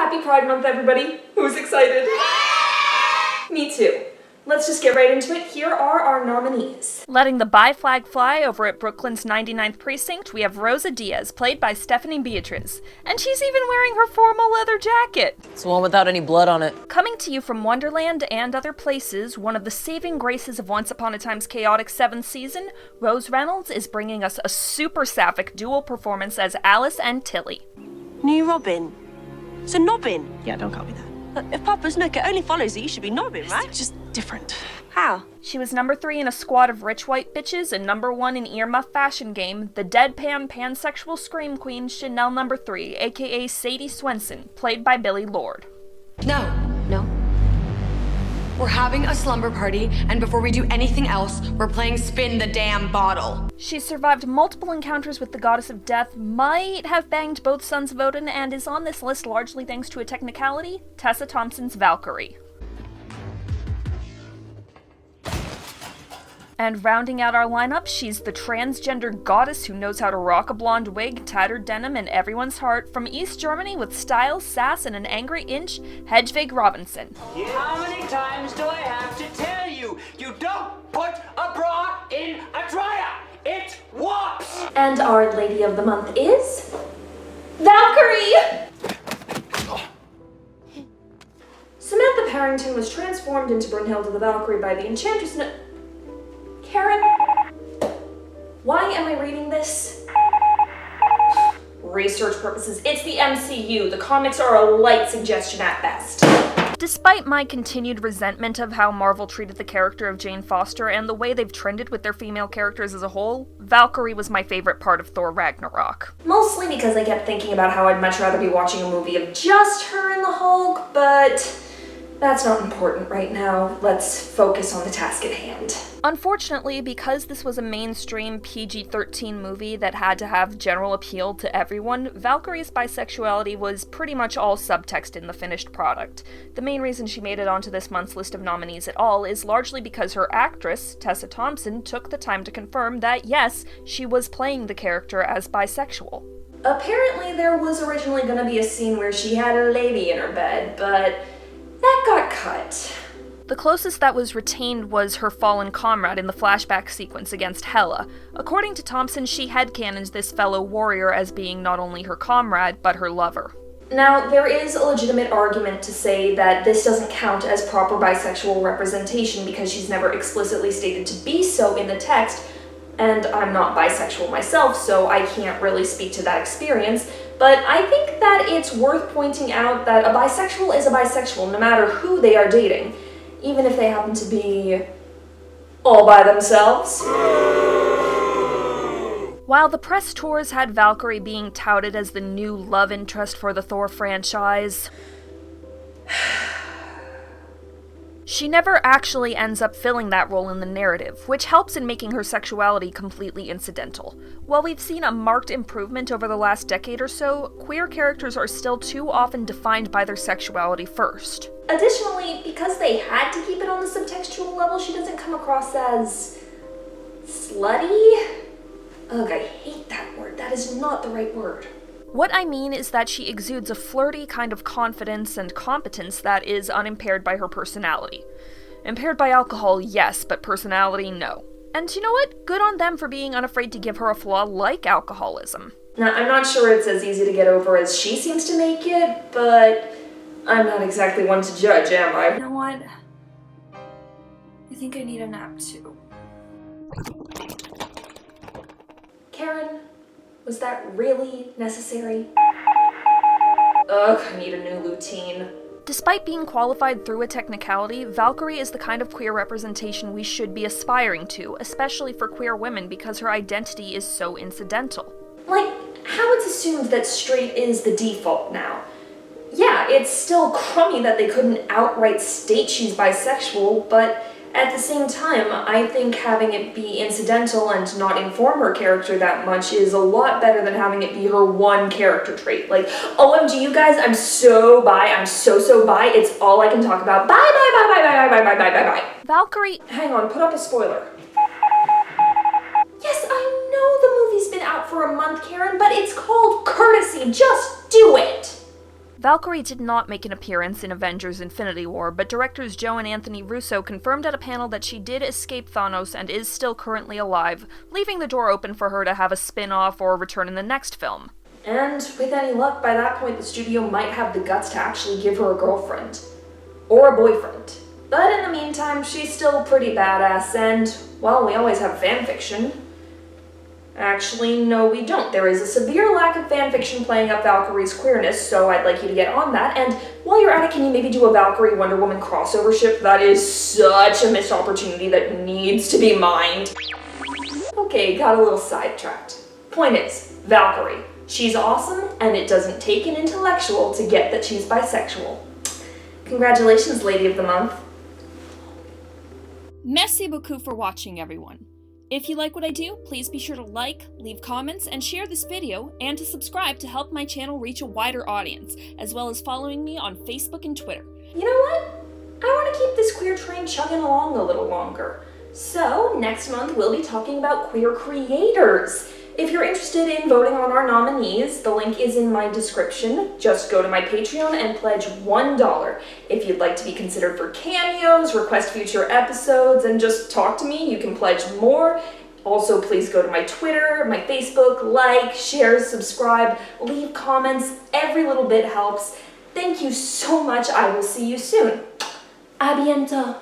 Happy Pride Month, everybody. Who's excited? Me too. Let's just get right into it. Here are our nominees. Letting the bi flag fly over at Brooklyn's 99th Precinct, we have Rosa Diaz, played by Stephanie Beatriz. And she's even wearing her formal leather jacket. It's the one without any blood on it. Coming to you from Wonderland and other places, one of the saving graces of Once Upon a Time's chaotic 7th season, Rose Reynolds is bringing us a super sapphic dual performance as Alice and Tilly. New Robin. So Nobbin. Yeah, don't call me that. If Papa's Nook, it only follows that you should be Nobbin, right? It's just different. How? She was number 3 in a squad of rich white bitches and number 1 in earmuff fashion game, the deadpan pansexual scream queen Chanel number 3, aka Sadie Swenson, played by Billie Lourd. No. We're having a slumber party, and before we do anything else, we're playing Spin the Damn Bottle. She survived multiple encounters with the goddess of death, might have banged both sons of Odin, and is on this list largely thanks to a technicality, Tessa Thompson's Valkyrie. And rounding out our lineup, she's the transgender goddess who knows how to rock a blonde wig, tattered denim, and everyone's heart. From East Germany with style, sass, and an angry inch, Hedwig Robinson. How many times do I have to tell you? You don't put a bra in a dryer! It warps! And our Lady of the Month is... Valkyrie! Samantha Parrington was transformed into Brunhilde the Valkyrie by the Enchantress Karen? Why am I reading this? Research purposes. It's the MCU. The comics are a light suggestion at best. Despite my continued resentment of how Marvel treated the character of Jane Foster and the way they've trended with their female characters as a whole, Valkyrie was my favorite part of Thor Ragnarok. Mostly because I kept thinking about how I'd much rather be watching a movie of just her and the Hulk, but that's not important right now. Let's focus on the task at hand. Unfortunately, because this was a mainstream PG-13 movie that had to have general appeal to everyone, Valkyrie's bisexuality was pretty much all subtext in the finished product. The main reason she made it onto this month's list of nominees at all is largely because her actress, Tessa Thompson, took the time to confirm that yes, she was playing the character as bisexual. Apparently there was originally going to be a scene where she had a lady in her bed, but that got cut. The closest that was retained was her fallen comrade in the flashback sequence against Hela. According to Thompson, she headcanons this fellow warrior as being not only her comrade, but her lover. Now, there is a legitimate argument to say that this doesn't count as proper bisexual representation because she's never explicitly stated to be so in the text, and I'm not bisexual myself, so I can't really speak to that experience, but I think that it's worth pointing out that a bisexual is a bisexual no matter who they are dating, even if they happen to be all by themselves. While the press tours had Valkyrie being touted as the new love interest for the Thor franchise, she never actually ends up filling that role in the narrative, which helps in making her sexuality completely incidental. While we've seen a marked improvement over the last decade or so, queer characters are still too often defined by their sexuality first. Additionally, because they had to keep it on the subtextual level, she doesn't come across as slutty? Ugh, I hate that word. That is not the right word. What I mean is that she exudes a flirty kind of confidence and competence that is unimpaired by her personality. Impaired by alcohol, yes, but personality, no. And you know what? Good on them for being unafraid to give her a flaw like alcoholism. Now, I'm not sure it's as easy to get over as she seems to make it, but I'm not exactly one to judge, am I? You know what? I think I need a nap too. Karen, was that really necessary? Ugh, I need a new lutein. Despite being qualified through a technicality, Valkyrie is the kind of queer representation we should be aspiring to, especially for queer women because her identity is so incidental. Like, how it's assumed that straight is the default now. Yeah, it's still crummy that they couldn't outright state she's bisexual, but at the same time, I think having it be incidental and not inform her character that much is a lot better than having it be her one character trait. Like, OMG, you guys, I'm so bi, I'm so bi, it's all I can talk about. Bye. Valkyrie... Hang on, put up a spoiler. Yes, I know the movie's been out for a month, Karen, but it's called Courtesy. Just do it. Valkyrie did not make an appearance in Avengers Infinity War, but directors Joe and Anthony Russo confirmed at a panel that she did escape Thanos and is still currently alive, leaving the door open for her to have a spin-off or return in the next film. And with any luck, by that point the studio might have the guts to actually give her a girlfriend. Or a boyfriend. But in the meantime, she's still pretty badass, and, well, we always have fanfiction. Actually, no we don't. There is a severe lack of fanfiction playing up Valkyrie's queerness, so I'd like you to get on that, and while you're at it, can you maybe do a Valkyrie Wonder Woman crossover ship? That is such a missed opportunity that needs to be mined. Okay, got a little sidetracked. Point is, Valkyrie. She's awesome, and it doesn't take an intellectual to get that she's bisexual. Congratulations, Lady of the Month. Merci beaucoup for watching, everyone. If you like what I do, please be sure to like, leave comments, and share this video, and to subscribe to help my channel reach a wider audience, as well as following me on Facebook and Twitter. You know what? I want to keep this queer train chugging along a little longer. So, next month we'll be talking about queer creators. If you're interested in voting on our nominees, the link is in my description. Just go to my Patreon and pledge $1. If you'd like to be considered for cameos, request future episodes, and just talk to me, you can pledge more. Also, please go to my Twitter, my Facebook, like, share, subscribe, leave comments. Every little bit helps. Thank you so much. I will see you soon. A bientôt.